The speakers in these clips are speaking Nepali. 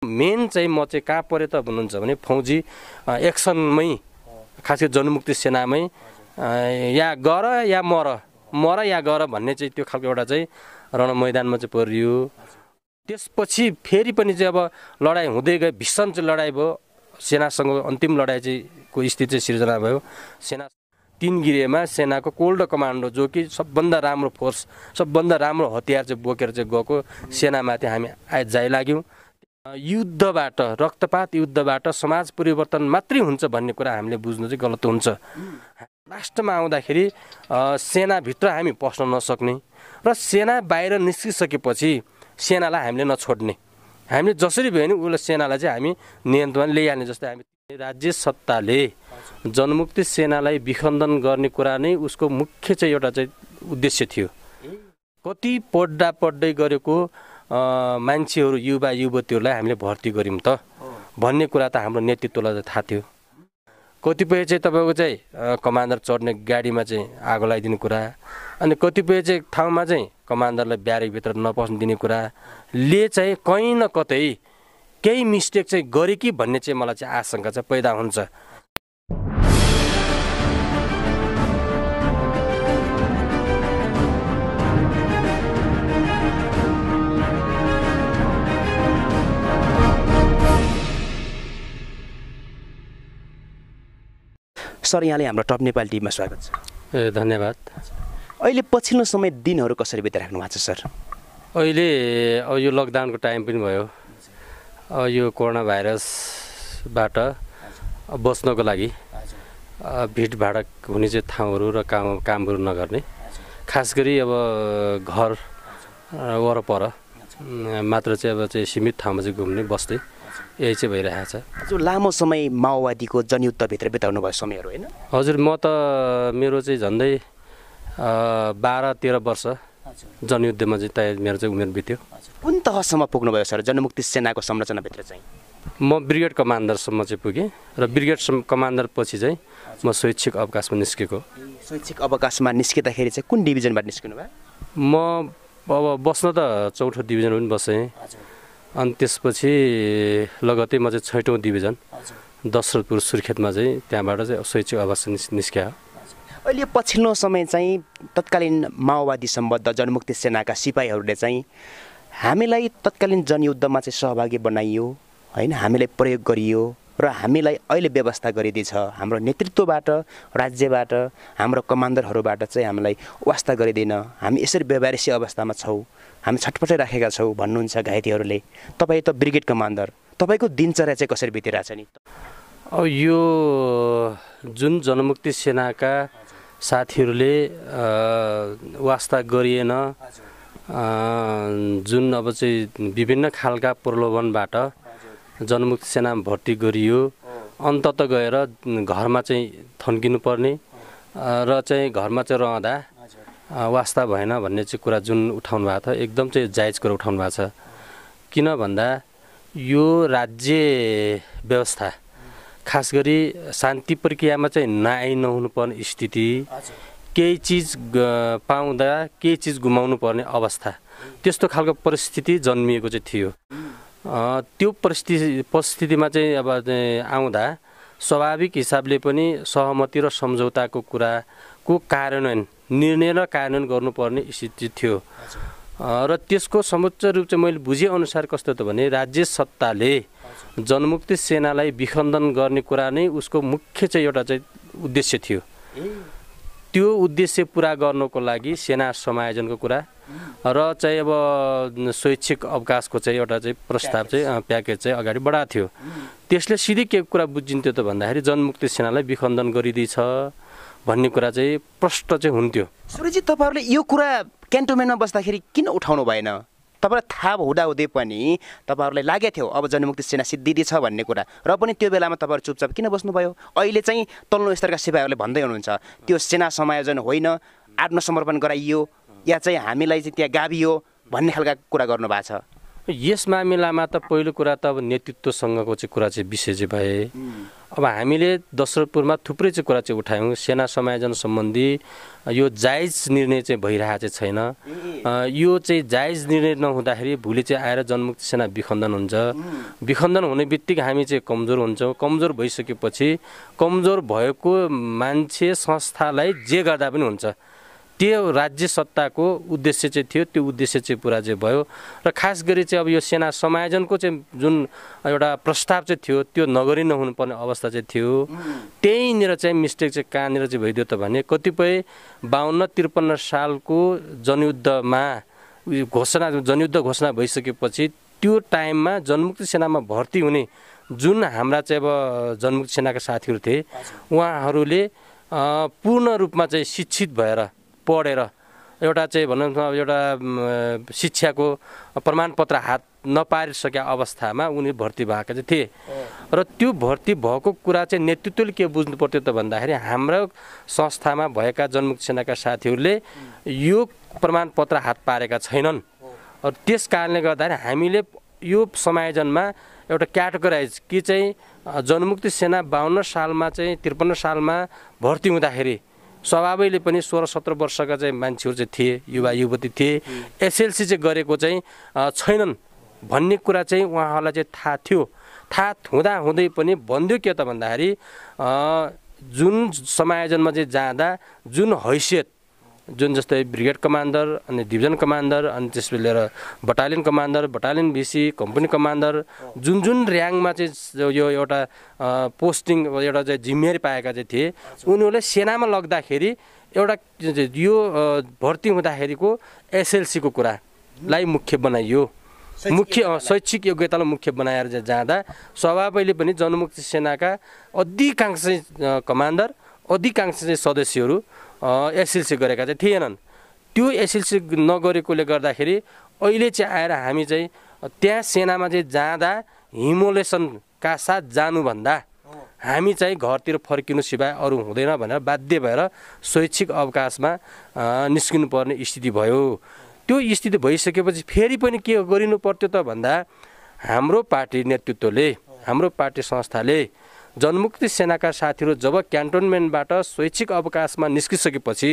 मेन चाहिँ म चाहिँ कहाँ परे त भन्नुहुन्छ भने फौजी एक्सनमै खास गरी जनमुक्ति सेनामै या गर या मर या गर भन्ने चाहिँ त्यो खालको एउटा चाहिँ रण मैदानमा चाहिँ परियो। त्यसपछि फेरि पनि चाहिँ अब लडाइँ हुँदै गयो, भीषण चाहिँ लडाइँ भयो, सेनासँग अन्तिम लडाइँ चाहिँ को स्थिति चाहिँ सिर्जना भयो। सेना 3 गिरेमा सेनाको कोल्ड कमान्डो जो कि सबभन्दा राम्रो फोर्स, सबभन्दा राम्रो हतियार चाहिँ बोकेर चाहिँ गएको सेनामाथि हामी जाइ लाग्यौँ। युद्धबाट, रक्तपात युद्धबाट समाज परिवर्तन मात्रै हुन्छ भन्ने कुरा हामीले बुझ्नु चाहिँ गलत हुन्छ। लास्टमा आउँदाखेरि सेनाभित्र हामी पस्न नसक्ने र सेना बाहिर निस्किसकेपछि सेनालाई हामीले नछोड्ने, हामीले जसरी भयो नि उसले सेनालाई चाहिँ हामी नियन्त्रण ल्याइहाल्ने। जस्तै हामी राज्य सत्ताले जनमुक्ति सेनालाई विखण्डन गर्ने कुरा नै उसको मुख्य चाहिँ एउटा चाहिँ उद्देश्य थियो। कति पढ्दै गरेको मान्छेहरू, युवा युवतीहरूलाई हामीले भर्ती गऱ्यौँ त भन्ने कुरा त हाम्रो नेतृत्वलाई थाहा थियो। कतिपय चाहिँ तपाईँको चाहिँ कमान्डर चढ्ने गाडीमा चाहिँ आगो लगाइदिने कुरा, अनि कतिपय चाहिँ ठाउँमा चाहिँ कमान्डरलाई ब्यारेकभित्र नपस्न दिने कुराले चाहिँ कहीँ न कतै केही मिस्टेक चाहिँ गरे कि भन्ने चाहिँ मलाई चाहिँ आशंका चाहिँ पैदा हुन्छ। सर, यहाँले हाम्रो टप नेपाल टिभीमा स्वागत छ। धन्यवाद। अहिले पछिल्लो समय दिनहरू कसरी बिताइराख्नु भएको छ सर? अहिले अब यो लकडाउनको टाइम पनि भयो, यो कोरोना भाइरसबाट बच्नको लागि भिडभाड हुने चाहिँ ठाउँहरू र कामहरू नगर्ने, खास गरी अब घर वरपर मात्र चाहिँ अब चाहिँ सीमित ठाउँमा चाहिँ घुम्ने बस्दै यही चाहिँ भइरहेको छ। जो लामो समय माओवादीको जनयुद्धभित्र बिताउनु भयो समयहरू होइन? हजुर, म त मेरो चाहिँ झन्डै 12-13 वर्ष जनयुद्धमा चाहिँ तयार मेरो चाहिँ उमेर बित्यो। कुन तहसम्म पुग्नुभयो सर जनमुक्ति सेनाको संरचनाभित्र चाहिँ? म ब्रिगेड कमान्डरसम्म चाहिँ पुगेँ र ब्रिगेड कमान्डर पछि चाहिँ म स्वैच्छिक अवकाशमा निस्केको। स्वैच्छिक अवकाशमा निस्किँदाखेरि चाहिँ कुन डिभिजनबाट निस्किनु भयो? म अब बस्न त 4थो डिभिजन पनि बसेँ, अनि त्यसपछि लगत्तै म चाहिँ 6औँ डिभिजन दशरथपुर सुर्खेतमा चाहिँ त्यहाँबाट चाहिँ स्वैच्छिक अवकाश निस्क्या। अहिले पछिल्लो समय चाहिँ तत्कालीन माओवादी सम्बद्ध जनमुक्ति सेनाका सिपाहीहरूले चाहिँ हामीलाई तत्कालीन जनयुद्धमा चाहिँ सहभागी बनाइयो होइन, हामीलाई प्रयोग गरियो र हामीलाई अहिले व्यवस्था गरिदिएछ। हाम्रो नेतृत्वबाट, राज्यबाट, हाम्रो कमान्डरहरूबाट चाहिँ हामीलाई वास्ता गरिदिन, हामी यसरी बेवारिसी अवस्थामा छौँ, हामी छटपटाइ राखेका छौँ भन्नुहुन्छ घाइतेहरूले। तपाईँ त ब्रिगेड कमान्डर, तपाईँको दिनचर्या चाहिँ कसरी बितिरहेछ नि? अब यो जुन जनमुक्ति सेनाका साथीहरूले वास्ता गरिएन, जुन अब चाहिँ विभिन्न खालका प्रलोभनबाट जनमुक्ति सेनामा भर्ती गरियो, अन्तत गएर घरमा चाहिँ थन्किनु पर्ने र चाहिँ घरमा चाहिँ रहँदा वास्ता भएन भन्ने चाहिँ कुरा जुन उठाउनु भएको छ, एकदम चाहिँ जायज कुरा उठाउनु भएको छ। किन भन्दा यो राज्य व्यवस्था खास गरी शान्ति प्रक्रियामा चाहिँ नहुनुपर्ने स्थिति, केही चिज पाउँदा केही चिज गुमाउनु पर्ने अवस्था, त्यस्तो खालको परिस्थिति जन्मिएको चाहिँ थियो। त्यो परिस्थितिमा चाहिँ अब आउँदा स्वाभाविक हिसाबले पनि सहमति र सम्झौताको कुराको कार्यान्वयन, निर्णय र कार्यान्वयन गर्नुपर्ने स्थिति थियो। र त्यसको समुच्च रूप चाहिँ मैले बुझेअनुसार कस्तो त भने राज्य सत्ताले जनमुक्ति सेनालाई विखण्डन गर्ने कुरा नै उसको मुख्य चाहिँ एउटा चाहिँ उद्देश्य थियो। त्यो उद्देश्य पुरा गर्नको लागि सेना समायोजनको कुरा र चाहिँ अब स्वैच्छिक अवकाशको चाहिँ एउटा चाहिँ प्रस्ताव चाहिँ प्याकेज चाहिँ अगाडि बढाएको थियो। त्यसले सिधै के कुरा बुझिन्थ्यो त भन्दाखेरि जनमुक्ति सेनालाई विखण्डन गरिदिछ भन्ने कुरा चाहिँ प्रष्ट चाहिँ हुन्थ्यो। सुरजी, तपाईँहरूले यो कुरा क्यान्टोनमेन्टमा बस्दाखेरि किन उठाउनु भएन? तपाईँलाई थाहा हुँदाहुँदै पनि तपाईँहरूलाई लागेको थियो अब जनमुक्ति सेना सिद्धिँदैछ भन्ने कुरा, र पनि त्यो बेलामा तपाईँहरू चुपचाप किन बस्नुभयो? अहिले चाहिँ तल्लो स्तरका सिपाहीहरूले भन्दै हुनुहुन्छ त्यो सेना समायोजन होइन, आत्मसमर्पण गराइयो या चाहिँ हामीलाई चाहिँ त्यहाँ गाभियो भन्ने खालका कुरा गर्नुभएको छ। यस मामिलामा त पहिलो कुरा त अब नेतृत्वसँगको चाहिँ कुरा चाहिँ विषय चाहिँ भए। अब हामीले दशरथपुरमा थुप्रै चाहिँ कुरा चाहिँ उठायौँ। सेना समायोजन सम्बन्धी यो जायज निर्णय चाहिँ भइरहेको चाहिँ छैन। यो चाहिँ जायज निर्णय नहुँदाखेरि भोलि चाहिँ आएर जनमुक्ति सेना विखण्डन हुन्छ। विखण्डन हुने बित्तिकै हामी चाहिँ कमजोर हुन्छौँ। कमजोर भइसकेपछि कमजोर भएको मान्छे संस्थालाई जे गर्दा पनि हुन्छ, त्यो राज्य सत्ताको उद्देश्य चाहिँ थियो। त्यो उद्देश्य चाहिँ पुरा चाहिँ भयो। र खास गरी चाहिँ अब यो सेना समायोजनको चाहिँ जुन एउटा प्रस्ताव चाहिँ थियो त्यो नगरी नहुनुपर्ने अवस्था चाहिँ थियो। त्यहीँनिर चाहिँ मिस्टेक चाहिँ कहाँनिर चाहिँ भइदियो त भने कतिपय 52-53 सालको जनयुद्धमा जनयुद्ध घोषणा भइसकेपछि त्यो टाइममा जनमुक्ति सेनामा भर्ती हुने जुन हाम्रा चाहिँ अब जनमुक्ति सेनाका साथीहरू थिए, उहाँहरूले पूर्ण रूपमा चाहिँ शिक्षित भएर पढेर एउटा चाहिँ भनौँ न एउटा शिक्षाको प्रमाणपत्र हात नपारिसकेका अवस्थामा उनी भर्ती भएका चाहिँ थिए। र त्यो भर्ती भएको कुरा चाहिँ नेतृत्वले के बुझ्नु पर्थ्यो त भन्दाखेरि हाम्रो संस्थामा भएका जनमुक्ति सेनाका साथीहरूले यो प्रमाणपत्र हात पारेका छैनन्। त्यस कारणले गर्दाखेरि हामीले यो समायोजनमा एउटा क्याटेगोराइज कि चाहिँ जनमुक्ति सेना 52 सालमा चाहिँ 53 सालमा भर्ती हुँदाखेरि स्वभावैले पनि 16-17 वर्षका चाहिँ मान्छेहरू चाहिँ थिए, युवा युवती थिए, एसएलसी चाहिँ गरेको चाहिँ छैनन् भन्ने कुरा चाहिँ उहाँहरूलाई चाहिँ थाहा थियो। थाहा हुँदै पनि भन्दियो के त भन्दाखेरि जुन समायोजनमा चाहिँ जाँदा जुन हैसियत जुन जस्तै ब्रिगेड कमान्डर अनि डिभिजन कमान्डर अनि त्यसपछि लिएर बटालियन कमान्डर, बटालियन भिसी, कम्पनी कमान्डर जुन जुन र्याङ्कमा चाहिँ यो एउटा पोस्टिङ एउटा चाहिँ जिम्मेवारी पाएका चाहिँ थिए, उनीहरूले सेनामा लग्दाखेरि एउटा यो भर्ती हुँदाखेरिको एसएलसीको कुरालाई मुख्य बनाइयो। मुख्य शैक्षिक योग्यतालाई मुख्य बनाएर जाँदा स्वभावैले पनि जनमुक्ति सेनाका अधिकांश कमान्डर, अधिकांश चाहिँ सदस्यहरू एसएलसी गरेका चाहिँ थिएनन्। त्यो एसएलसी नगरेकोले गर्दाखेरि अहिले चाहिँ आएर हामी चाहिँ त्यहाँ सेनामा चाहिँ जाँदा हिमोलेसनका साथ जानुभन्दा हामी चाहिँ घरतिर फर्किनु सिवाय अरू हुँदैन भनेर बाध्य भएर शैक्षिक अवकाशमा निस्किनु पर्ने स्थिति भयो। त्यो स्थिति भइसकेपछि फेरि पनि के गरिनु पर्थ्यो त भन्दा हाम्रो पार्टी नेतृत्वले, हाम्रो पार्टी संस्थाले जनमुक्ति सेनाका साथीहरू जब क्यान्टोनमेन्टबाट शैक्षिक अवकाशमा निस्किसकेपछि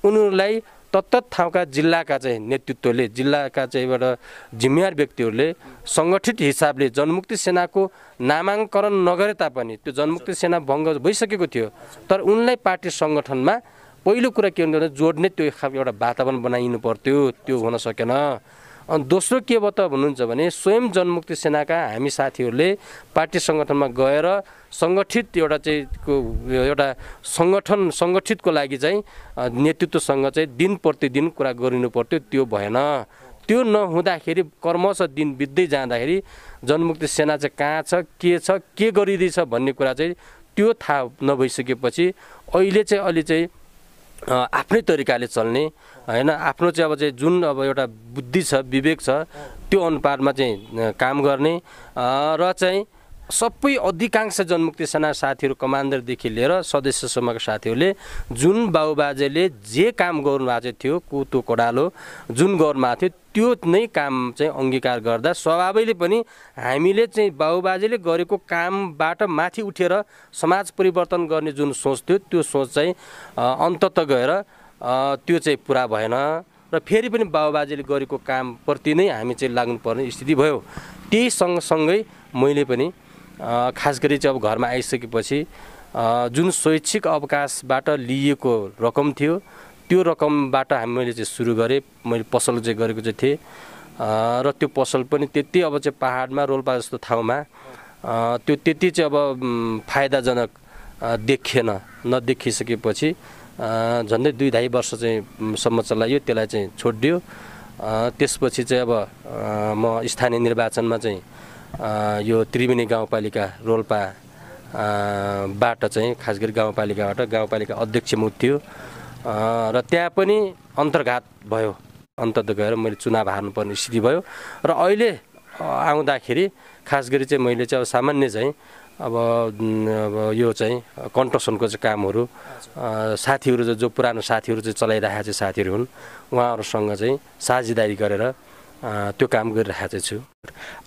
उनीहरूलाई तत्त ठाउँका जिल्लाका चाहिँ नेतृत्वले, जिल्लाका चाहिँ एउटा जिम्मेवार व्यक्तिहरूले सङ्गठित हिसाबले जनमुक्ति सेनाको नामाङ्करण नगरे तापनि त्यो जनमुक्ति सेना भङ्ग भइसकेको थियो, तर उनलाई पार्टी सङ्गठनमा पहिलो कुरा के हुन्थ्यो भने जोड्ने त्यो खालको एउटा वातावरण बनाइनु पर्थ्यो। त्यो हुन सकेन। अनि दोस्रो के भयो त भन्नुहुन्छ भने स्वयं जनमुक्ति सेनाका हामी साथीहरूले पार्टी सङ्गठनमा गएर सङ्गठित एउटा चाहिँ एउटा सङ्गठितको लागि चाहिँ नेतृत्वसँग चाहिँ दिन प्रतिदिन कुरा गरिनु पर्थ्यो। त्यो भएन। त्यो नहुँदाखेरि कर्मशः दिन बित्दै जाँदाखेरि जनमुक्ति सेना चाहिँ कहाँ छ, के गरिँदैछ भन्ने कुरा चाहिँ त्यो थाहा नभइसकेपछि अहिले चाहिँ अलि चाहिँ आफ्नै तरिकाले चल्ने हैन, आफ्नो चाहिँ अब चाहिँ जुन अब एउटा बुद्धि छ, विवेक छ, त्यो अनुपातमा चाहिँ काम गर्ने र चाहिँ सबै अधिकांश जनमुक्ति सेना साथीहरू कमान्डरदेखि लिएर सदस्यसम्मका साथीहरूले जुन बाबुबाजेले जे काम गर्नुभएको चाहिँ थियो, कुतो कोडालो जुन गर्नुभएको थियो त्यो नै काम चाहिँ अङ्गीकार गर्दा स्वभावैले पनि हामीले चाहिँ बाबुबाजेले गरेको कामबाट माथि उठेर समाज परिवर्तन गर्ने जुन सोच थियो त्यो सोच चाहिँ अन्तत गएर त्यो चाहिँ पुरा भएन र फेरि पनि बाबुबाजेले गरेको कामप्रति नै हामी चाहिँ लाग्नुपर्ने स्थिति भयो। त्यही सँगसँगै मैले पनि खास गरी चाहिँ अब घरमा आइसकेपछि जुन शैक्षिक अवकाशबाट लिएको रकम थियो त्यो रकमबाट मैले चाहिँ सुरु गरेँ। मैले पसल चाहिँ गरेको चाहिँ थिएँ र त्यो पसल पनि त्यति अब चाहिँ पहाडमा रोल्पा जस्तो ठाउँमा त्यो त्यति चाहिँ अब फाइदाजनक देखिएन। नदेखिसकेपछि झन्डै 2-2.5 वर्ष चाहिँ सम्म चलाइयो, त्यसलाई चाहिँ छोडिदियो। त्यसपछि चाहिँ अब म स्थानीय निर्वाचनमा चाहिँ यो त्रिवेणी गाउँपालिका रोल्पा बाट चाहिँ खास गरी गाउँपालिका अध्यक्षमा थियो र त्यहाँ पनि अन्तर्घात भयो। अन्तत गएर मैले चुनाव हार्नुपर्ने स्थिति भयो र अहिले आउँदाखेरि खास गरी चाहिँ मैले चाहिँ अब सामान्य चाहिँ अब यो चाहिँ कन्स्ट्रक्सनको चाहिँ कामहरू साथीहरू जो पुरानो साथीहरू चाहिँ चलाइरहेका चाहिँ साथीहरू हुन्, उहाँहरूसँग चाहिँ साझेदारी गरेर त्यो काम गरिरहेको छु।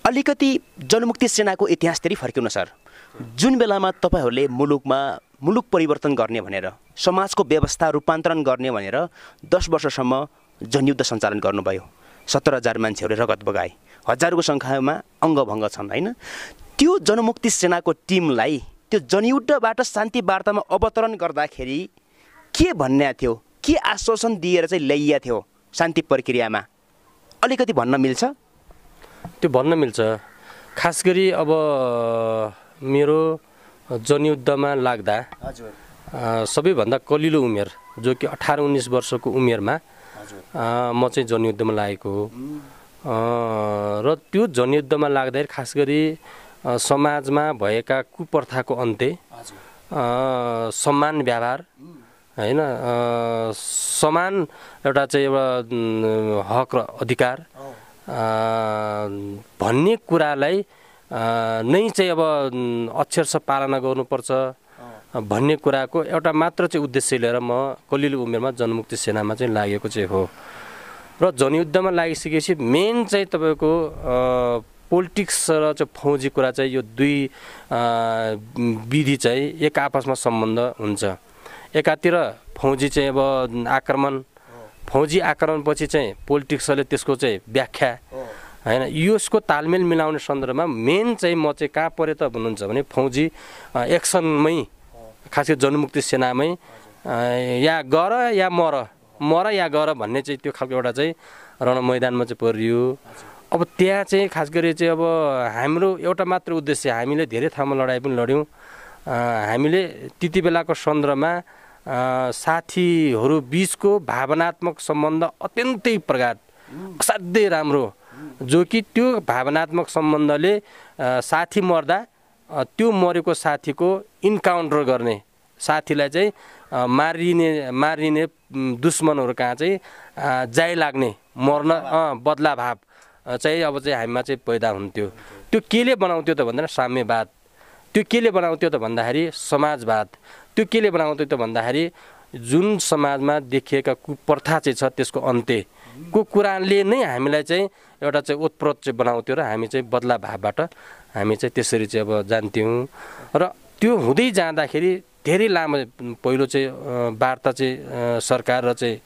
अलिकति जनमुक्ति सेनाको इतिहासतिर फर्किनु सर। जुन बेलामा तपाईँहरूले मुलुक परिवर्तन गर्ने भनेर, समाजको व्यवस्था रूपान्तरण गर्ने भनेर 10 वर्षसम्म जनयुद्ध सञ्चालन गर्नुभयो। 17,000 मान्छेहरूले रगत बगाए, हजारौँको सङ्ख्यामा अङ्गभङ्ग छन् होइन। त्यो जनमुक्ति सेनाको टिमलाई त्यो जनयुद्धबाट शान्ति वार्तामा अवतरण गर्दाखेरि के भन्ने थियो, के आश्वासन दिएर चाहिँ ल्याइएको थियो शान्ति प्रक्रियामा, अलिकति भन्न मिल्छ? त्यो भन्न मिल्छ। खास गरी अब मेरो जनयुद्धमा लाग्दा सबैभन्दा कलिलो उमेर जो कि 18-19 वर्षको उमेरमा म चाहिँ जनयुद्धमा लागेको हो। र त्यो जनयुद्धमा लाग्दाखेरि खास गरी समाजमा भएका कुप्रथाको अन्त्य, सम्मान व्यवहार होइन, समान एउटा चाहिँ एउटा हक र अधिकार भन्ने कुरालाई नै चाहिँ अब अक्षरशः पालना गर्नुपर्छ भन्ने कुराको एउटा मात्र चाहिँ उद्देश्य लिएर म कलिलो उमेरमा जनमुक्ति सेनामा चाहिँ लागेको चाहिँ हो। र जनयुद्धमा लागिसकेपछि मेन चाहिँ तपाईँको पोलिटिक्स र चाहिँ फौजी कुरा चाहिँ यो दुई विधि चाहिँ एक आपसमा सम्बन्ध हुन्छ। एकातिर फौजी चाहिँ अब फौजी आक्रमणपछि चाहिँ पोलिटिक्सले त्यसको चाहिँ व्याख्या होइन, यसको तालमेल मिलाउने सन्दर्भमा मेन चाहिँ म चाहिँ कहाँ परे त भन्नुहुन्छ भने फौजी एक्सनमै, खास गरी जनमुक्ति सेनामै या गर या मर या गर भन्ने चाहिँ त्यो खालको एउटा चाहिँ रण मैदानमा चाहिँ परियो। अब त्यहाँ चाहिँ खास गरी चाहिँ अब हाम्रो एउटा मात्र उद्देश्य, हामीले धेरै ठाउँमा लडाइँ पनि लड्यौँ। हामीले त्यति बेलाको सन्दर्भमा साथीहरू बिचको भावनात्मक सम्बन्ध अत्यन्तै प्रगाढ, असाध्यै राम्रो, जो कि त्यो भावनात्मक सम्बन्धले साथी मर्दा त्यो मरेको साथीको इन्काउन्टर गर्ने, साथीलाई चाहिँ मारिने दुश्मनहरू कहाँ चाहिँ जाइ लाग्ने, मर्न बदला भाव चाहिँ अब चाहिँ हामीमा चाहिँ पैदा हुन्थ्यो। त्यो केले बनाउँथ्यो त भन्दा साम्यवाद, त्यो केले बनाउँथ्यो त भन्दाखेरि समाजवाद, त्यो केले बनाउँथ्यो त भन्दाखेरि जुन समाजमा देखिएका कुप्रथा चाहिँ छ त्यसको अन्त्यको कुराले नै हामीलाई चाहिँ एउटा चाहिँ ओतप्रोत चाहिँ बनाउँथ्यो र हामी चाहिँ बदला भावबाट हामी चाहिँ त्यसरी चाहिँ अब जान्थ्यौँ। र त्यो हुँदै जाँदाखेरि धेरै लामो पहिलो चाहिँ वार्ता चाहिँ सरकार र चाहिँ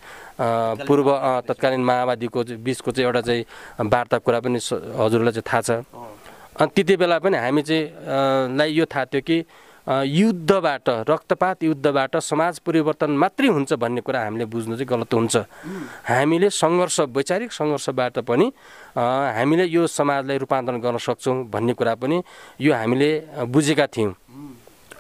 पूर्व तत्कालीन माओवादीको बिचको चाहिँ एउटा चाहिँ वार्ता कुरा पनि हजुरलाई चाहिँ थाहा छ। अनि त्यति बेला पनि हामी चाहिँ लाई यो थाहा थियो कि युद्धबाट, रक्तपात युद्धबाट समाज परिवर्तन मात्रै हुन्छ भन्ने कुरा हामीले बुझ्नु चाहिँ गलत हुन्छ। हामीले सङ्घर्ष, वैचारिक सङ्घर्षबाट पनि हामीले यो समाजलाई रूपान्तरण गर्न सक्छौँ भन्ने कुरा पनि यो हामीले बुझेका थियौँ।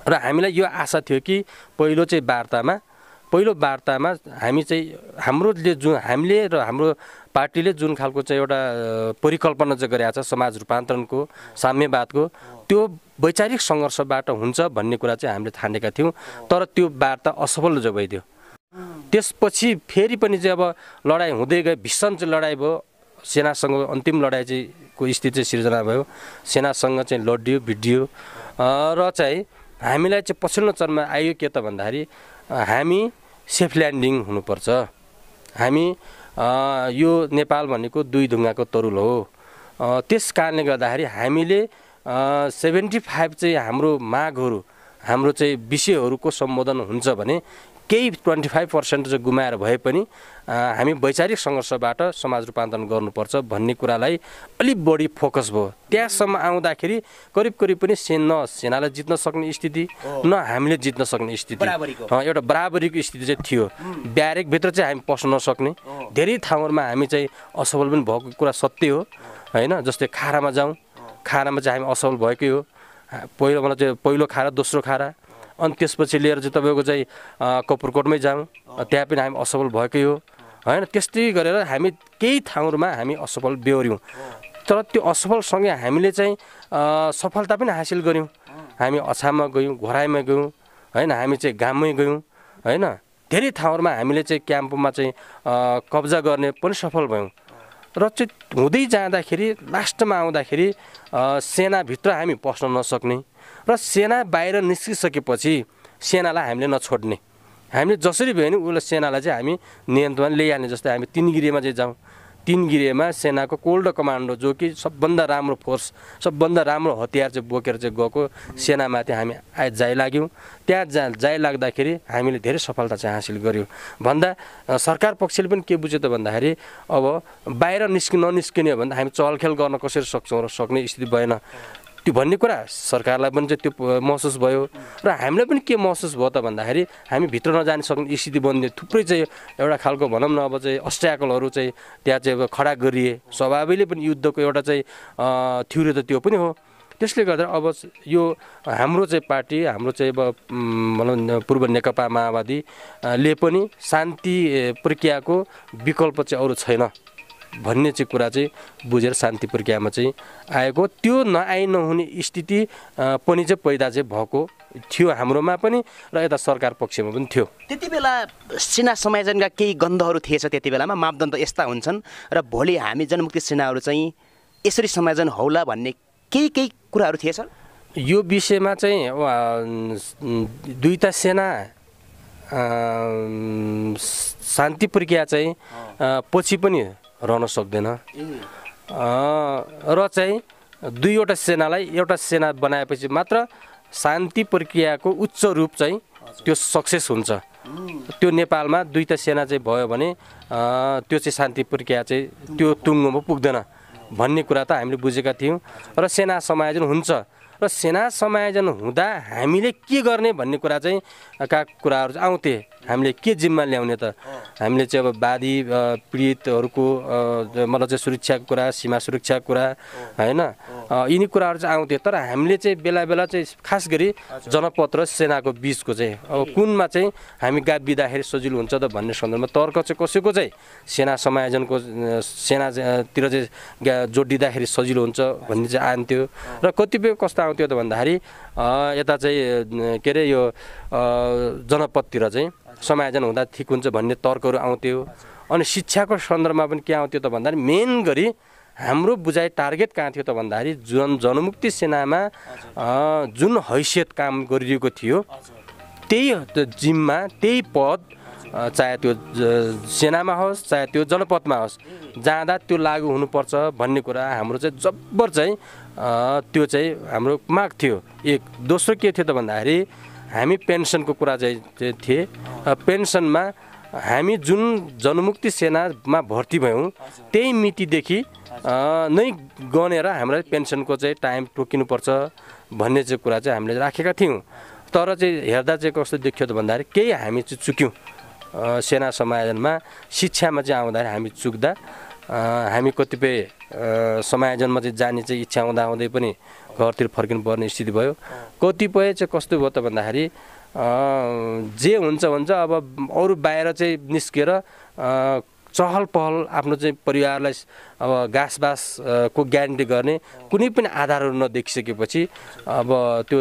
र हामीलाई यो आशा थियो कि पहिलो वार्तामा हामी चाहिँ हामीले र हाम्रो पार्टीले जुन खालको चाहिँ एउटा परिकल्पना चाहिँ गरेको छ समाज रूपान्तरणको, साम्यवादको, त्यो वैचारिक सङ्घर्षबाट हुन्छ भन्ने कुरा चाहिँ हामीले ठानेका थियौँ। तर त्यो वार्ता असफल जो भइदियो। त्यसपछि फेरि पनि चाहिँ अब लडाइँ हुँदै गयो, भीषण चाहिँ लडाइँ भयो, सेनासँग अन्तिम लडाइँ चाहिँ को स्थिति चाहिँ सिर्जना भयो, सेनासँग चाहिँ लडियो भिडियो र चाहिँ हामीलाई चाहिँ पछिल्लो चरणमा आयो के त भन्दाखेरि हामी सेफ ल्यान्डिङ हुनुपर्छ। हामी यो नेपाल भनेको दुई ढुङ्गाको तरुल हो। त्यस कारणले गर्दाखेरि हामीले 75 चाहिँ हाम्रो मागहरू, हाम्रो चाहिँ विषयहरूको सम्बोधन हुन्छ भने केही 25% चाहिँ गुमाएर भए पनि हामी वैचारिक सङ्घर्षबाट समाज रूपान्तरण गर्नुपर्छ भन्ने कुरालाई अलिक बढी फोकस भयो। त्यहाँसम्म आउँदाखेरि करिब पनि न सेनालाई जित्न सक्ने स्थिति, न हामीले जित्न सक्ने स्थिति, एउटा बराबरीको स्थिति चाहिँ थियो। ब्यारेकभित्र चाहिँ हामी पस्न नसक्ने, धेरै ठाउँहरूमा हामी चाहिँ असफल पनि भएको कुरा सत्य हो होइन। जस्तै खारामा चाहिँ हामी असफल भएकै हो। पहिलो खारा, दोस्रो खारा, अनि त्यसपछि लिएर चाहिँ तपाईँको चाहिँ कपुरकोटमै जाउँ, त्यहाँ पनि हामी असफल भएकै हो होइन। त्यस्तै गरेर हामी केही ठाउँहरूमा हामी असफल बेहोऱ्यौँ। तर त्यो असफलसँगै हामीले चाहिँ सफलता पनि हासिल गऱ्यौँ। हामी अछाममा गयौँ, घोराइमा गयौँ होइन, हामी चाहिँ गाममै गयौँ होइन। धेरै ठाउँहरूमा हामीले चाहिँ क्याम्पमा चाहिँ कब्जा गर्ने पनि सफल भयौँ। र चाहिँ हुँदै जाँदाखेरि लास्टमा आउँदाखेरि सेनाभित्र हामी पस्न नसक्ने र सेना बाहिर निस्किसकेपछि सेनालाई हामीले नछोड्ने, हामीले जसरी भयो भने उसलाई सेनालाई चाहिँ हामी नियन्त्रण ल्याइहाल्ने। जस्तै हामी तिनगिरीमा चाहिँ जाउँ, 3 गिरेमा सेनाको कोल्ड कमान्डो जो कि सबभन्दा राम्रो फोर्स सबभन्दा राम्रो हतियार चाहिँ बोकेर चाहिँ गएको सेनामाथि हामी जाइ लाग्यौँ। त्यहाँ जाइ लाग्दाखेरि हामीले धेरै सफलता चाहिँ हासिल गर्यौँ भन्दा सरकार पक्षले पनि के बुझ्यो त भन्दाखेरि अब बाहिर ननिस्किने हो भन्दा हामी चलखेल गर्न कसरी सक्छौँ र सक्ने स्थिति भएन त्यो भन्ने कुरा सरकारलाई पनि चाहिँ त्यो महसुस भयो र हामीलाई पनि के महसुस भयो त भन्दाखेरि हामी भित्र नजान सक्ने स्थिति बन्यो। थुप्रै चाहिँ एउटा खालको भनौँ न अब चाहिँ अस्ट्याकलहरू चाहिँ त्यहाँ चाहिँ अब खडा गरिए। स्वाभाविकले पनि युद्धको एउटा चाहिँ थ्योरी त त्यो पनि हो। त्यसले गर्दा अब यो हाम्रो चाहिँ पार्टी हाम्रो चाहिँ अब भनौँ पूर्व नेकपा माओवादीले पनि शान्ति प्रक्रियाको विकल्प चाहिँ अरू छैन भन्ने चाहिँ कुरा चाहिँ बुझेर शान्ति प्रक्रियामा चाहिँ आएको। त्यो नआइ नहुने स्थिति पनि चाहिँ पैदा चाहिँ भएको थियो हाम्रोमा पनि र यता सरकार पक्षमा पनि थियो। त्यति बेला सेना समायोजनका केही गन्धहरू थिएछ त्यति बेलामा मापदण्ड यस्ता हुन्छन् र भोलि हामी जनमुक्ति सेनाहरू चाहिँ यसरी समायोजन होला भन्ने केही कुराहरू थिएछ। यो विषयमा चाहिँ दुईटा सेना शान्ति प्रक्रिया चाहिँ पछि पनि रहन सक्दैन र चाहिँ दुईवटा सेनालाई एउटा सेना बनाएपछि मात्र शान्ति प्रक्रियाको उच्च रूप चाहिँ त्यो सक्सेस हुन्छ। त्यो नेपालमा दुईटा सेना चाहिँ भयो भने त्यो चाहिँ शान्ति प्रक्रिया चाहिँ त्यो टुङ्गोमा पुग्दैन भन्ने कुरा त हामीले बुझेका थियौँ र सेना समायोजन हुन्छ र सेना समायोजन हुँदा हामीले के गर्ने भन्ने कुरा चाहिँ का कुराहरू आउँथे। हामीले के जिम्मा ल्याउने त हामीले चाहिँ अब वादी पीडितहरूको मतलब चाहिँ सुरक्षाको कुरा सीमा सुरक्षाको कुरा हैन यिनी कुराहरू चाहिँ आउँथे। तर हामीले चाहिँ बेला बेला चाहिँ खास गरी जनपद र सेनाको बिचको चाहिँ अब कुनमा चाहिँ हामी गाप बिँदाखेरि सजिलो हुन्छ त भन्ने सन्दर्भमा तर्क चाहिँ कसैको चाहिँ सेना समायोजनको सेनातिर चाहिँ जोडिँदाखेरि सजिलो हुन्छ भन्ने चाहिँ आन्थ्यो र कतिपय कस्तो आउँथ्यो त भन्दाखेरि यता चाहिँ के अरे यो जनपदतिर चाहिँ समायोजन हुँदा ठिक हुन्छ भन्ने तर्कहरू आउँथ्यो। अनि शिक्षाको सन्दर्भमा पनि के आउँथ्यो त भन्दाखेरि मेन गरी हाम्रो बुझाइ टार्गेट कहाँ थियो त भन्दाखेरि जनमुक्ति सेनामा जुन हैसियत काम गरिरहेको थियो त्यही जिम्मा त्यही पद चाहे त्यो सेनामा होस् चाहे त्यो जनपदमा होस् जाँदा त्यो लागू हुनुपर्छ भन्ने कुरा हाम्रो चाहिँ जब्बर चाहिँ त्यो चाहिँ हाम्रो माग थियो। एक दोस्रो के थियो त भन्दाखेरि हामी पेन्सनको कुरा चाहिँ थिए। पेन्सनमा हामी जुन जनमुक्ति सेनामा भर्ती भयौँ त्यही मितिदेखि नै गनेर हामीलाई पेन्सनको चाहिँ टाइम तोकिनुपर्छ भन्ने चाहिँ कुरा चाहिँ हामीले राखेका थियौँ। तर चाहिँ हेर्दा चाहिँ कस्तो देखियो त भन्दाखेरि केही हामी चाहिँ चुक्यौँ सेना समायोजनमा। शिक्षामा चाहिँ आउँदाखेरि हामी चुक्दा हामी कतिपय समायोजनमा चाहिँ जाने चाहिँ इच्छा हुँदै पनि घरतिर फर्किनु पर्ने स्थिति भयो। कतिपय चाहिँ कस्तो भयो त भन्दाखेरि जे हुन्छ अब अरू बाहिर चाहिँ निस्केर चहल पहल आफ्नो चाहिँ परिवारलाई अब घाँसबासको ग्यारेन्टी गर्ने कुनै पनि आधारहरू नदेखिसकेपछि अब त्यो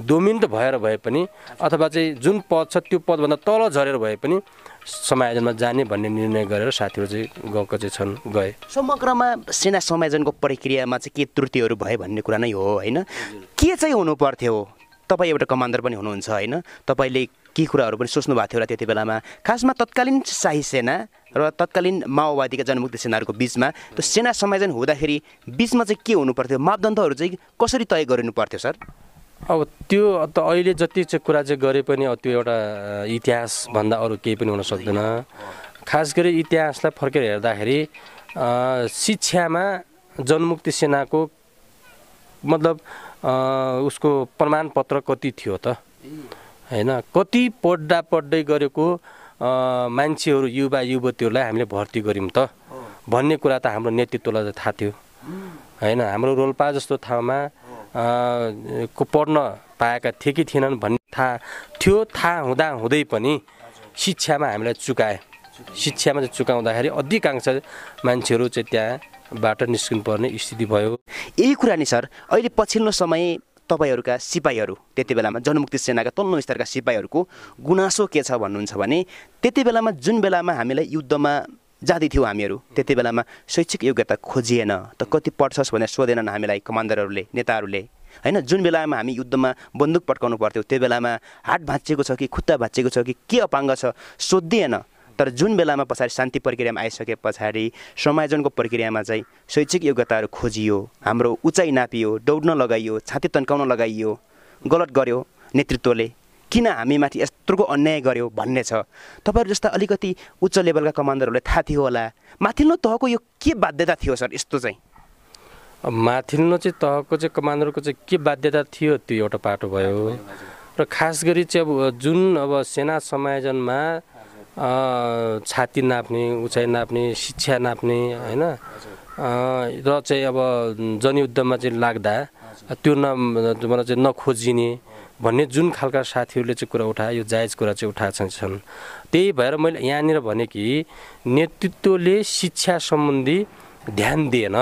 डोमिन त भए पनि अथवा चाहिँ जुन पद छ त्यो पदभन्दा तल झरेर भए पनि समायोजनमा जाने भन्ने निर्णय गरेर साथीहरू चाहिँ गएको चाहिँ छन् गए। समग्रमा सेना समायोजनको प्रक्रियामा चाहिँ के त्रुटिहरू भयो भन्ने कुरा नै हो होइन। के चाहिँ हुनु पर्थ्यो? तपाईँ एउटा कमान्डर पनि हुनुहुन्छ होइन, तपाईँले के कुराहरू पनि सोच्नु भएको थियो होला त्यति बेलामा? खासमा तत्कालीन शाही सेना र तत्कालीन माओवादीका जनमुक्ति सेनाहरूको बिचमा त्यो सेना समायोजन हुँदाखेरि बिचमा चाहिँ के हुनु पर्थ्यो? मापदण्डहरू चाहिँ कसरी तय गरिनु पर्थ्यो सर? अब त्यो त अहिले जति चाहिँ कुरा चाहिँ गरे पनि त्यो एउटा इतिहासभन्दा अरू केही पनि हुन सक्दैन। खास गरी इतिहासलाई फर्केर हेर्दाखेरि शिक्षामा जनमुक्ति सेनाको मतलब उसको प्रमाणपत्र कति थियो त हैन, कति पढ्दै गरेको मान्छेहरू युवा युवतीहरूलाई हामीले भर्ती गऱ्यौँ त भन्ने कुरा त हाम्रो नेतृत्वलाई थाहा थियो हैन। हाम्रो रोल्पा जस्तो ठाउँमा को पढ्न पाएका थिए कि थिएनन् भन्ने थाहा थियो। थाहा हुँदै पनि शिक्षामा हामीलाई चुकाए। शिक्षामा चाहिँ चुकाउँदाखेरि अधिकांश मान्छेहरू चाहिँ त्यहाँबाट निस्किनु पर्ने स्थिति भयो। यही कुरा नि सर अहिले पछिल्लो समय तपाईँहरूका सिपाहीहरू त्यति बेलामा जनमुक्ति सेनाका तल्लो स्तरका सिपाहीहरूको गुनासो के छ भन्नुहुन्छ भने त्यति बेलामा जुन बेलामा हामीलाई युद्धमा जाँदैथ्यौँ हामीहरू त्यति बेलामा शैक्षिक योग्यता खोजिएन त कति पढ्छस् भनेर सोधेनन् हामीलाई कमान्डरहरूले नेताहरूले हैन। जुन बेलामा हामी युद्धमा बन्दुक पड्काउनु पर्थ्यो त्यो बेलामा हात भाँचिएको छ कि खुट्टा भाँचिएको छ कि के अपाङ्ग छ सोधिएन। तर जुन बेलामा पछाडि शान्ति प्रक्रियामा आइसके पछाडि समायोजनको प्रक्रियामा चाहिँ शैक्षिक योग्यताहरू खोजियो, हाम्रो उचाइ नापियो, दौड्न लगाइयो, छाती तन्काउन लगाइयो, गलत गर्यो नेतृत्वले, किन हामीमाथि यत्रोको अन्याय गर्यो भन्ने छ। तपाईँहरू जस्ता अलिकति उच्च लेभलका कमान्डरहरूलाई थाहा थियो होला, माथिल्लो तहको यो के बाध्यता थियो सर? यस्तो चाहिँ माथिल्लो चाहिँ तहको चाहिँ कमान्डरको चाहिँ के बाध्यता थियो त्यो एउटा पाटो भयो। र खास गरी चाहिँ अब जुन अब सेना समायोजनमा छाती नाप्ने, उचाइ नाप्ने, शिक्षा नाप्ने होइन, र चाहिँ अब जनयुद्धमा चाहिँ लाग्दा त्यो मलाई चाहिँ नखोजिने भन्ने जुन खालका साथीहरूले चाहिँ कुरा उठाए, यो जायज कुरा चाहिँ उठाएका छन्। त्यही भएर मैले यहाँनिर भने कि नेतृत्वले शिक्षा सम्बन्धी ध्यान दिएन।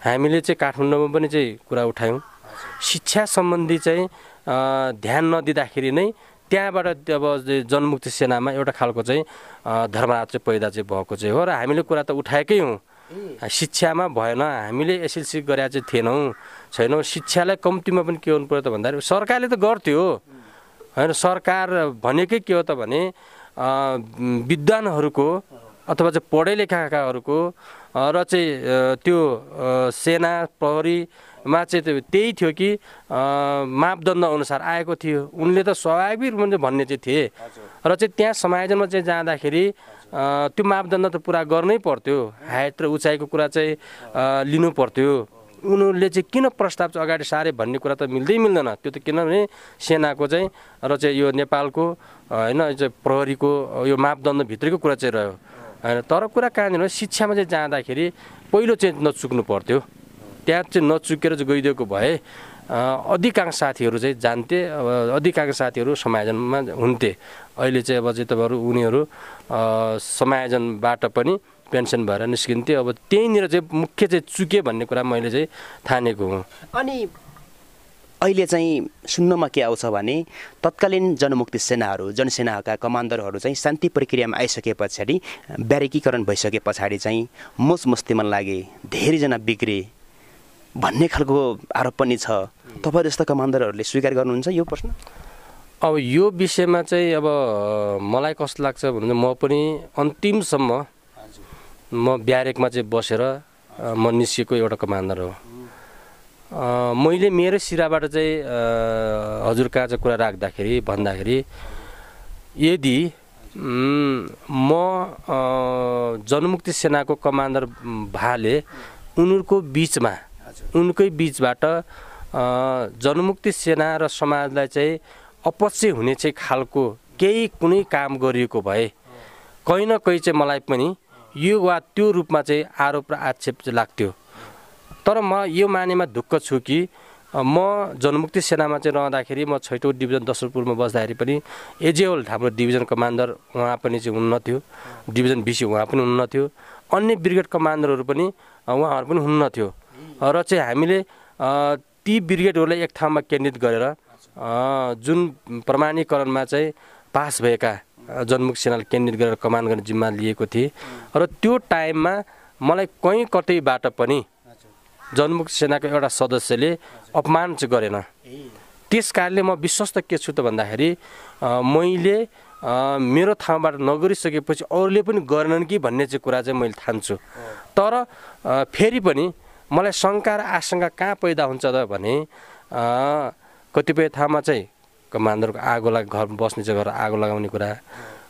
हामीले चाहिँ काठमाडौँमा पनि चाहिँ कुरा उठायौँ, शिक्षा सम्बन्धी चाहिँ ध्यान नदिँदाखेरि नै त्यहाँबाट अब जनमुक्ति सेनामा एउटा खालको चाहिँ धर्मराज चाहिँ पैदा चाहिँ भएको चाहिँ हो। र हामीले कुरा त उठाएकै हौँ, शिक्षामा भएन, हामीले एसएलसी गरेका चाहिँ छैनौँ। शिक्षालाई कम्तीमा पनि के गर्नु पर्यो त भन्दाखेरि सरकारले त गर्थ्यो होइन। सरकार भनेकै के हो त भने विद्वानहरूको अथवा चाहिँ पढे लेखाकाहरूको र चाहिँ त्यो सेना प्रहरीमा चाहिँ त्यही थियो कि मापदण्ड अनुसार आएको थियो। उनले त स्वाभाविक रूपमा भन्ने चाहिँ थिए र चाहिँ त्यहाँ समायोजनमा चाहिँ जाँदाखेरि त्यो मापदण्ड त पुरा गर्नै पर्थ्यो। हाइट र उचाइको कुरा चाहिँ लिनु पर्थ्यो। उनीहरूले चाहिँ किन प्रस्ताव चाहिँ अगाडि सारे भन्ने कुरा त मिल्दैन। त्यो त किनभने सेनाको चाहिँ र चाहिँ यो नेपालको होइन चाहिँ प्रहरीको यो मापदण्डभित्रको कुरा चाहिँ रह्यो होइन। तर कुरा कहाँनिर शिक्षामा चाहिँ जाँदाखेरि पहिलो चाहिँ नचुक्नु पर्थ्यो। त्यहाँ चाहिँ नचुकेर चाहिँ गइदिएको भए अधिकांश साथीहरू चाहिँ जान्थे, अधिकांश साथीहरू समायोजनमा हुन्थे। अहिले चाहिँ अब चाहिँ तपाईँहरू उनीहरू समायोजनबाट पनि पेन्सन भएर निस्किन्थे। अब त्यहीँनिर चाहिँ मुख्य चाहिँ चुके भन्ने कुरा मैले चाहिँ ठानेको हुँ। अनि अहिले चाहिँ सुन्नमा के आउँछ भने तत्कालीन जनमुक्ति सेनाहरू, जनसेनाका कमान्डरहरू चाहिँ शान्ति प्रक्रियामा आइसके पछाडि ब्यारेकीकरण भइसके पछाडि चाहिँ मोजमस्तीमा लागे, धेरैजना बिग्रे भन्ने खालको आरोप पनि छ। तपाईँ जस्ता कमान्डरहरूले स्वीकार गर्नुहुन्छ यो प्रश्न? अब यो विषयमा चाहिँ अब मलाई कस्तो लाग्छ भने म पनि अन्तिमसम्म म ब्यारेकमा चाहिँ बसेर म निस्किएको एउटा कमान्डर हो। मैले मेरो सिराबाट चाहिँ हजुरका चाहिँ कुरा राख्दाखेरि भन्दाखेरि यदि म जनमुक्ति सेनाको कमान्डर भाले उनीहरूको बिचमा उनकै बिचबाट जनमुक्ति सेना र समाजलाई चाहिँ अपच्य हुने चाहिँ खालको केही कुनै काम गरिएको भए कहीँ न कहीँ चाहिँ मलाई पनि यो वा त्यो रूपमा चाहिँ आरोप र आक्षेप चाहिँ लाग्थ्यो। तर म यो मानेमा ढुक्क छु कि म जनमुक्ति सेनामा चाहिँ रहँदाखेरि म 6औं डिभिजन दशरथपुरमा बस्दाखेरि पनि एजेहोल हाम्रो डिभिजन कमान्डर उहाँ पनि चाहिँ हुन्न थियो, डिभिजन बिसी उहाँ पनि हुन्न थियो, अन्य ब्रिगेड कमान्डरहरू पनि उहाँहरू पनि हुन्न थियो। र चाहिँ हामीले ती ब्रिगेडहरूलाई एक ठाउँमा केन्द्रित गरेर जुन प्रमाणीकरणमा चाहिँ पास भएका जनमुक्ति सेनालाई केन्द्रित गरेर कमान्ड गर्ने जिम्मा लिएको थिएँ। र त्यो टाइममा मलाई कहीँ कतैबाट पनि जनमुक्ति सेनाको एउटा सदस्यले अपमान चाहिँ गरेन। त्यस कारणले म विश्वस्त के छु त भन्दाखेरि मैले मेरो ठाउँबाट नगरिसकेपछि अरूले पनि गरेनन् कि भन्ने चाहिँ कुरा चाहिँ मैले ठान्छु। तर फेरि पनि मलाई शङ्का र आशंका कहाँ पैदा हुन्छ त भने कतिपय ठाउँमा चाहिँ कमान्डरको आगो घर बस्ने चाहिँ घर आगो लगाउने कुरा,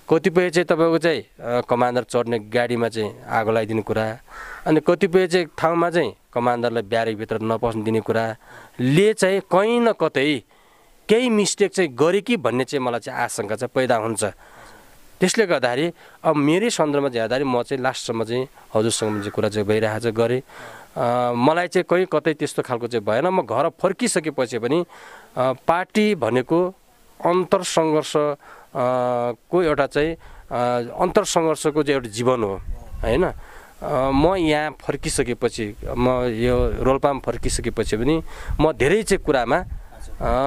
कतिपय चाहिँ तपाईँको चाहिँ कमान्डर चढ्ने गाडीमा चाहिँ आगो लगाइदिने कुरा, अनि कतिपय चाहिँ ठाउँमा चाहिँ कमान्डरलाई ब्यारेकभित्र नपस्न दिने कुराले चाहिँ कहीँ न कतै केही मिस्टेक चाहिँ गरे कि भन्ने चाहिँ मलाई चाहिँ आशंका चाहिँ पैदा हुन्छ। त्यसले गर्दाखेरि अब मेरै सन्दर्भमा चाहिँ हेर्दाखेरि म चाहिँ लास्टसम्म चाहिँ हजुरसँग चाहिँ कुरा चाहिँ भइरहेको छ गरेँ। मलाई चाहिँ कहीँ कतै त्यस्तो खालको चाहिँ भएन। म घर फर्किसकेपछि पनि पार्टी भनेको अन्तरसङ्घर्ष को एउटा चाहिँ अन्तरसङ्घर्षको चाहिँ एउटा जीवन हो होइन। म यहाँ फर्किसकेपछि म यो रोल्पामा फर्किसकेपछि पनि म धेरै चाहिँ कुरामा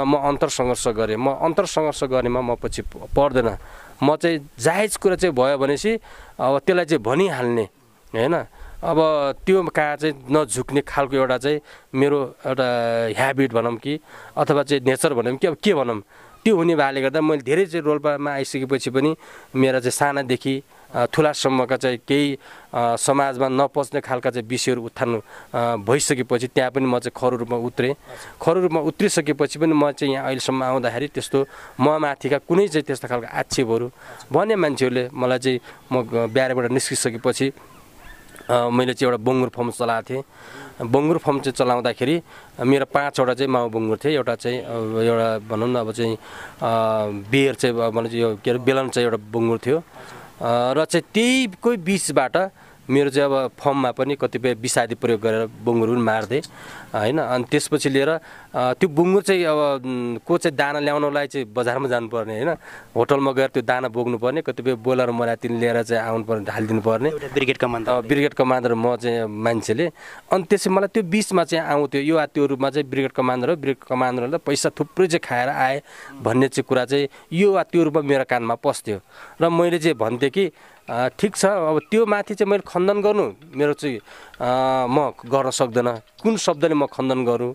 म अन्तरसङ्घर्ष गरेँ। म अन्तरसङ्घर्ष गरेमा म पछि पर्दैन। म चाहिँ जायज कुरा चाहिँ भयो भनेपछि अब त्यसलाई चाहिँ भनिहाल्ने होइन। अब त्यो कहाँ चाहिँ नझुक्ने खालको एउटा चाहिँ मेरो एउटा ह्याबिट भनौँ कि अथवा चाहिँ नेचर भनौँ कि अब के भनौँ त्यो हुने भएले गर्दा मैले धेरै चाहिँ रोल्पामा आइसकेपछि पनि मेरा चाहिँ सानादेखि ठुलासम्मका चाहिँ केही समाजमा नपच्ने खालका चाहिँ विषयहरू उत्थान भइसकेपछि त्यहाँ पनि म चाहिँ खरो रूपमा उत्रेँ। खरो रूपमा उत्रिसकेपछि पनि म चाहिँ यहाँ अहिलेसम्म आउँदाखेरि त्यस्तो म माथिका कुनै चाहिँ त्यस्तो खालको आक्षेपहरू भन्ने मान्छेहरूले मलाई चाहिँ म ब्यारेबाट निस्किसकेपछि मैले चाहिँ एउटा बङ्गुर फर्म चलाएको थिएँ। बङ्गुर फर्म चाहिँ चलाउँदाखेरि मेरो 5वटा चाहिँ माउ बङ्गुर थिए। एउटा चाहिँ एउटा भनौँ न अब चाहिँ बेयर चाहिँ मलाई चाहिँ यो के अरे बेलन चाहिँ एउटा बङ्गुर थियो र चाहिँ त्यहीकै बिचबाट मेरो चाहिँ अब फर्ममा पनि कतिपय विषादी प्रयोग गरेर बङ्गुर पनि मार्दै हैन। अनि त्यसपछि लिएर त्यो बङ्गुर चाहिँ अब को चाहिँ दाना ल्याउनलाई चाहिँ बजारमा जानुपर्ने हैन, होटलमा गएर त्यो दाना बोक्नुपर्ने, कतिपय बोलर मरा तिन लिएर चाहिँ आउनुपर्ने, हालिदिनु पर्ने ब्रिगेड कमान्डर म चाहिँ मान्छेले। अनि त्यसै मलाई त्यो बिचमा चाहिँ आउँथ्यो यो त्यो रूपमा चाहिँ ब्रिगेड कमान्डरले पैसा थुप्रै चाहिँ खाएर आए भन्ने चाहिँ कुरा चाहिँ यो त्यो रूपमा मेरो कानमा पस्थ्यो र मैले चाहिँ भन्थेँ कि ठिक छ अब त्यो माथि चाहिँ मैले खण्डन गर्नु मेरो चाहिँ म गर्न सक्दैन, कुन शब्दले म खण्डन गरौँ,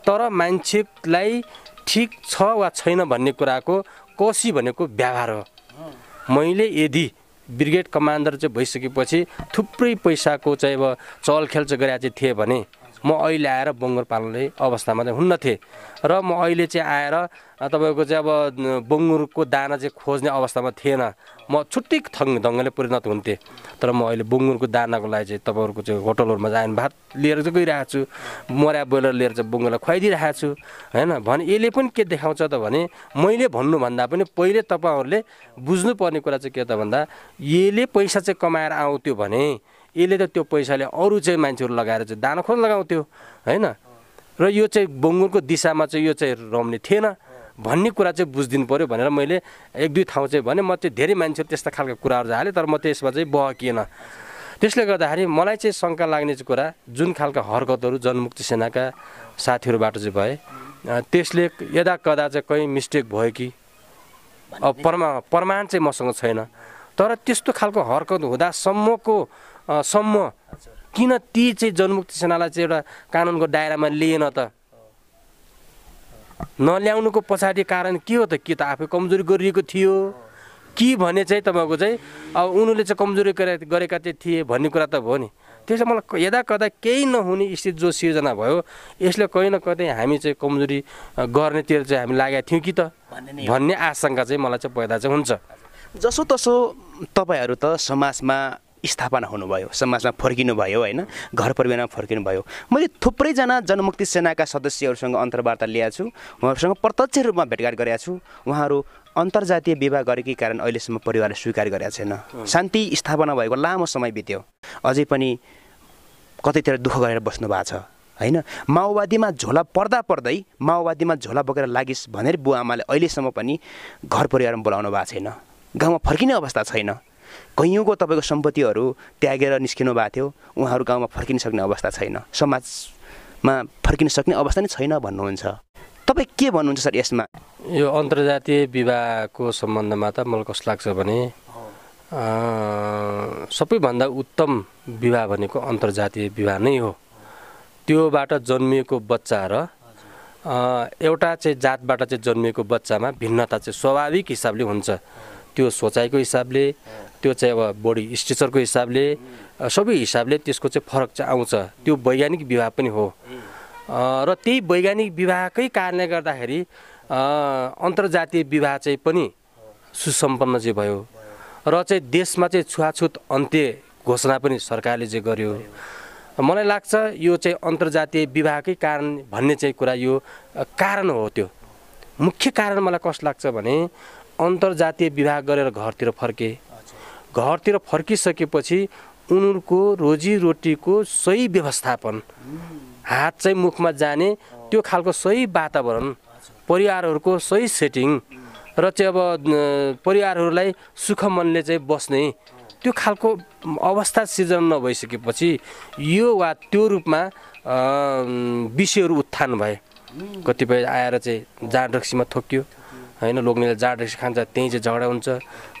तर मान्छेलाई ठिक छ वा छैन भन्ने कुराको कोसी भनेको व्यवहार हो। मैले यदि ब्रिगेड कमान्डर चाहिँ भइसकेपछि थुप्रै पैसाको चाहिँ अब चलखेल चाहिँ गरेका चाहिँ थिएँ भने म अहिले आएर बङ्गुर पाल्ने अवस्थामा चाहिँ हुन्न थिएँ र म अहिले चाहिँ आएर तपाईँको चाहिँ अब बङ्गुरको दाना चाहिँ खोज्ने अवस्थामा थिएन। म छुट्टै ढङ्गले परिणत हुन्थेँ। तर म अहिले बङ्गुरको दानाको लागि चाहिँ तपाईँहरूको चाहिँ होटलहरूमा जाने भात लिएर चाहिँ गइरहेको छु, मर्या बोइलर लिएर चाहिँ बङ्गुरलाई खुवाइदिइरहेको छु हैन। भने यसले पनि के देखाउँछ त भने मैले भन्नुभन्दा पनि पहिले तपाईँहरूले बुझ्नुपर्ने कुरा चाहिँ के त भन्दा यसले पैसा चाहिँ कमाएर आउँथ्यो भने यसले त त्यो पैसाले अरू चाहिँ मान्छेहरू लगाएर चाहिँ दाना खोज्न लगाउँथ्यो हैन, र यो चाहिँ बङ्गुरको दिशामा चाहिँ यो चाहिँ रम्ने थिएन भन्ने कुरा चाहिँ बुझिदिनु पऱ्यो भनेर मैले 1-2 ठाउँ चाहिँ भने म चाहिँ धेरै मान्छेहरू त्यस्ता खालको कुराहरू हालेँ, तर म त्यसमा चाहिँ बहकिएन। त्यसले गर्दाखेरि मलाई चाहिँ शङ्का लाग्ने चाहिँ कुरा जुन खालका हरकतहरू जनमुक्ति सेनाका साथीहरूबाट चाहिँ भए त्यसले यदा कदा चाहिँ कहीँ मिस्टेक भयो कि अब प्रमाण चाहिँ मसँग छैन, तर त्यस्तो खालको हरकत हुँदासम्म किन ती चाहिँ जनमुक्ति सेनालाई चाहिँ एउटा कानुनको दायरामा लिएन त? नल्याउनुको पछाडि कारण के हो त? कि त आफै कमजोरी गरिएको थियो कि भने चाहिँ तपाईँको चाहिँ अब उनीहरूले चाहिँ कमजोरी गरेका चाहिँ थिए भन्ने कुरा त भयो नि। त्यसले मलाई यदा कदा केही नहुने स्थिति जो सिर्जना भयो यसले कहीँ न कतै हामी चाहिँ कमजोरी गर्नेतिर चाहिँ हामी लागेका थियौँ कि त भन्ने आशंका चाहिँ मलाई चाहिँ पैदा चाहिँ हुन्छ। जसोतसो तपाईँहरू त समाजमा स्थापना हुनुभयो, समाजमा फर्किनुभयो होइन, घर परिवारमा फर्किनुभयो। मैले थुप्रैजना जनमुक्ति सेनाका सदस्यहरूसँग अन्तर्वार्ता ल्याएको छु, उहाँहरूसँग प्रत्यक्ष रूपमा भेटघाट गरेका छु। उहाँहरू अन्तर्जातीय विवाह गरेकै कारण अहिलेसम्म परिवारले स्वीकार गरेका छैन। शान्ति स्थापना भएको लामो समय बित्यो, अझै पनि कतैतिर दुःख गरेर बस्नु भएको छ होइन। माओवादीमा झोला पर्दै माओवादीमा झोला बोकेर लागिस् भनेर बुवा आमाले अहिलेसम्म पनि घर परिवारमा बोलाउनु भएको छैन, गाउँमा फर्किने अवस्था छैन। कैयौँको तपाईँको सम्पत्तिहरू त्यागेर निस्किनु भएको थियो, उहाँहरू गाउँमा फर्किन सक्ने अवस्था छैन, समाजमा फर्किन सक्ने अवस्था नै छैन भन्नुहुन्छ। तपाईँ के भन्नुहुन्छ सर यसमा? यो अन्तर्जातीय विवाहको सम्बन्धमा त मलाई कस्तो लाग्छ भने सबैभन्दा उत्तम विवाह भनेको अन्तर्जातीय विवाह नै हो। त्योबाट जन्मिएको बच्चा र एउटा चाहिँ जातबाट चाहिँ जन्मिएको बच्चामा भिन्नता चाहिँ स्वाभाविक हिसाबले हुन्छ। त्यो सोचाइको हिसाबले, त्यो चाहिँ अब बडी स्ट्रक्चरको हिसाबले, सबै हिसाबले त्यसको चाहिँ फरक चाहिँ आउँछ। त्यो वैज्ञानिक विवाह पनि हो र त्यही वैज्ञानिक विवाहकै कारणले गर्दाखेरि अन्तर्जातीय विवाह चाहिँ पनि सुसम्पन्न चाहिँ भयो र चाहिँ देशमा चाहिँ छुवाछुत अन्त्य घोषणा पनि सरकारले चाहिँ गर्यो। मलाई लाग्छ यो चाहिँ अन्तर्जातीय विवाहकै कारण भन्ने चाहिँ कुरा यो कारण हो। त्यो मुख्य कारण मलाई कस्तो लाग्छ भने अन्तर्जातीय विवाह गरेर घरतिर फर्किसकेपछि उनीहरूको रोजीरोटीको सही व्यवस्थापन, हात चाहिँ मुखमा जाने त्यो खालको सही वातावरण, परिवारहरूको सही सेटिङ र चाहिँ अब परिवारहरूलाई सुख मनले चाहिँ बस्ने त्यो खालको अवस्था सिर्जना नभइसकेपछि यो वा त्यो रूपमा विषयहरू उत्थान भए। कतिपय आएर चाहिँ जाँड रक्सीमा थोक्यो होइन, लोग्नेले जाँड रक्सी खान्छ त्यहीँ चाहिँ झगडा हुन्छ।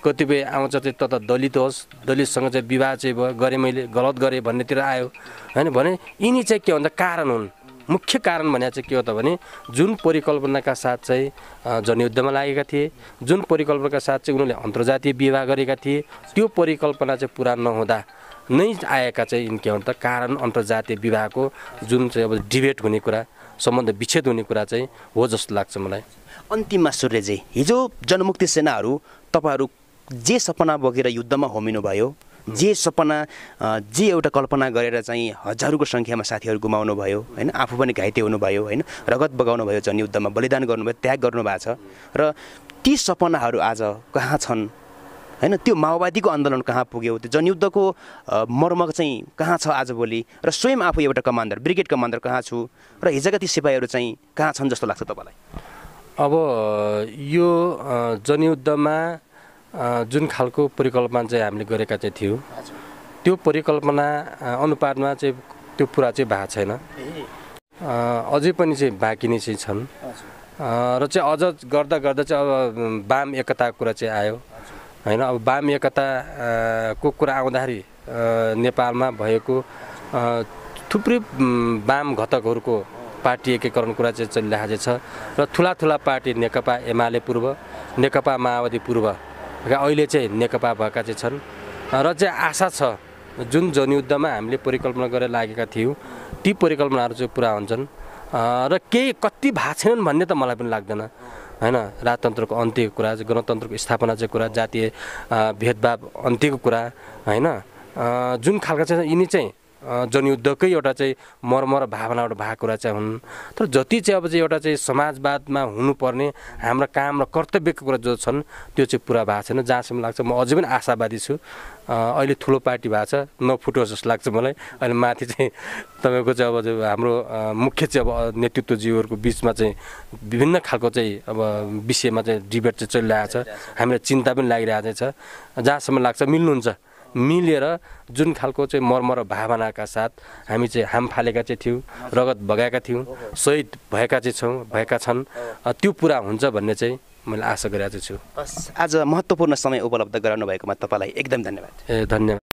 कतिपय आउँछ चाहिँ त दलित होस्, दलितसँग चाहिँ विवाह चाहिँ भयो, गरेँ मैले गलत गरेँ भन्नेतिर आयो होइन। भने यिनी चाहिँ के भन्छ कारण हुन् मुख्य कारण भने चाहिँ के हो त भने जुन परिकल्पनाका साथ चाहिँ जनयुद्धमा लागेका थिए, जुन परिकल्पनाका साथ चाहिँ उनीहरूले अन्तर्जातीय विवाह गरेका थिए, त्यो परिकल्पना चाहिँ पुरा नहुँदा नै आएका चाहिँ के भन्छ त कारण अन्तर्जातीय विवाहको जुन चाहिँ अब डिबेट हुने कुरा, सम्बन्ध विच्छेद हुने कुरा चाहिँ हो जस्तो लाग्छ मलाई। अन्तिममा सूर्यजी, हिजो जनमुक्ति सेनाहरू तपाईँहरू जे सपना बोकेर युद्धमा होमिनु भयो, जे सपना जे एउटा कल्पना गरेर चाहिँ हजारौँको सङ्ख्यामा साथीहरू गुमाउनु भयो होइन, आफू पनि घाइते हुनुभयो होइन, रगत बगाउनु भयो, जनयुद्धमा बलिदान गर्नुभयो, त्याग गर्नुभएको छ र ती सपनाहरू आज कहाँ छन् होइन? त्यो माओवादीको आन्दोलन कहाँ पुग्यो, त्यो जनयुद्धको मर्म चाहिँ कहाँ छ आजभोलि, र स्वयं आफू एउटा कमान्डर, ब्रिगेड कमान्डर कहाँ छु र हिजोका ती सिपाहीहरू चाहिँ कहाँ छन् जस्तो लाग्छ तपाईँलाई? अब यो जनयुद्धमा जुन खालको परिकल्पना चाहिँ हामीले गरेका चाहिँ थियौँ, त्यो परिकल्पना अनुपातमा चाहिँ त्यो पुरा चाहिँ भएको छैन, अझै पनि चाहिँ बाँकी नै चाहिँ छन् र चाहिँ अझ गर्दा गर्दा चाहिँ अब वाम एकताको कुरा चाहिँ आयो होइन। अब वाम एकताको कुरा आउँदाखेरि नेपालमा भएको थुप्रै वाम घटकहरूको पार्टी एकीकरण कुरा चाहिँ चलिरहेको छ र ठुला ठुला पार्टी नेकपा एमाले पूर्व, नेकपा माओवादी पूर्व अहिले चाहिँ नेकपा भएका चाहिँ छन् र चाहिँ आशा छ जुन जनयुद्धमा हामीले परिकल्पना गरेर लागेका थियौँ ती परिकल्पनाहरू चाहिँ पुरा हुन्छन् र केही कति भएको छैनन् भन्ने त मलाई पनि लाग्दैन होइन। राजतन्त्रको अन्त्यको कुरा, गणतन्त्रको स्थापना चाहिँ कुरा, जातीय भेदभाव अन्त्यको कुरा होइन, जुन खालका चाहिँ यिनी चाहिँ जनयुद्धकै एउटा चाहिँ मर्म र भावनाबाट भएको कुरा चाहिँ हुन्। तर जति चाहिँ अब चाहिँ एउटा चाहिँ समाजवादमा हुनुपर्ने हाम्रा काम र कर्तव्यको कुरा जो छन् त्यो चाहिँ पुरा भएको छैन। जहाँसम्म लाग्छ म अझै पनि आशावादी छु, अहिले ठुलो पार्टी भएको छ, नफुटोस् जस्तो लाग्छ मलाई। अहिले माथि चाहिँ तपाईँको चाहिँ अब हाम्रो मुख्य चाहिँ अब नेतृत्वजीहरूको बिचमा चाहिँ विभिन्न खालको चाहिँ अब विषयमा चाहिँ डिबेट चाहिँ चलिरहेको छ, हामीलाई चिन्ता पनि लागिरहेको छ। जहाँसम्म लाग्छ मिल्नुहुन्छ, मिलेर जुन खालको चाहिँ मर्म र भावनाका साथ हामी चाहिँ हाम फालेका चाहिँ थियौँ, रगत बगाएका थियौँ, शहीद भएका चाहिँ भएका छन्, त्यो पुरा हुन्छ भन्ने चाहिँ मैले आशा गरिरहेको छु। आज महत्त्वपूर्ण समय उपलब्ध गराउनु भएकोमा तपाईँलाई एकदम धन्यवाद। धन्यवाद।